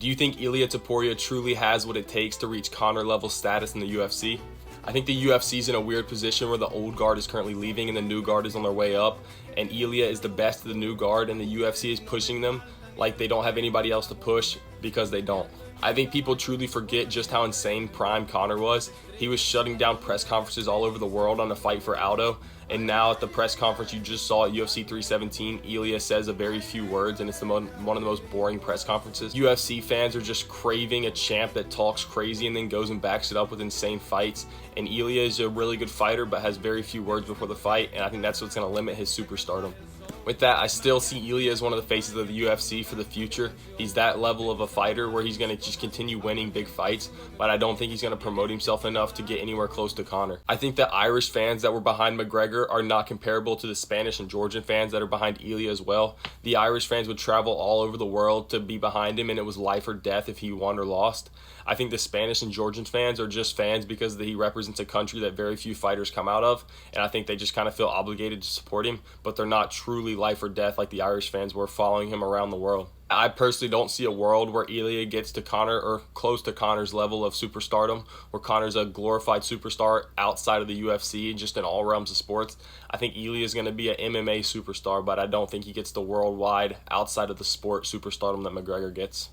Do you think Ilia truly has what it takes to reach Conor level status in the UFC? I think the UFC is in a weird position where the old guard is currently leaving and the new guard is on their way up, and Ilia is the best of the new guard, and the UFC is pushing them like they don't have anybody else to push because they don't. I think people truly forget just how insane prime Conor was. He was shutting down press conferences all over the world on the fight for Aldo, and now at the press conference you just saw at UFC 317, Ilia says a very few words, and it's one of the most boring press conferences. UFC fans are just craving a champ that talks crazy and then goes and backs it up with insane fights, and Ilia is a really good fighter but has very few words before the fight, and I think that's what's going to limit his superstardom. With that, I still see Ilia as one of the faces of the UFC for the future. He's that level of a fighter where he's going to just continue winning big fights, but I don't think he's going to promote himself enough to get anywhere close to Conor. I think the Irish fans that were behind McGregor are not comparable to the Spanish and Georgian fans that are behind Ilia as well. The Irish fans would travel all over the world to be behind him, and it was life or death if he won or lost. I think the Spanish and Georgian fans are just fans because he represents a country that very few fighters come out of, and I think they just kind of feel obligated to support him, but they're not truly life or death like the Irish fans were following him around the world. I personally don't see a world where Ilia gets to Conor or close to Conor's level of superstardom, where Conor's a glorified superstar outside of the UFC, just in all realms of sports. I think Ilia is going to be an MMA superstar, but I don't think he gets the worldwide, outside of the sport superstardom that McGregor gets.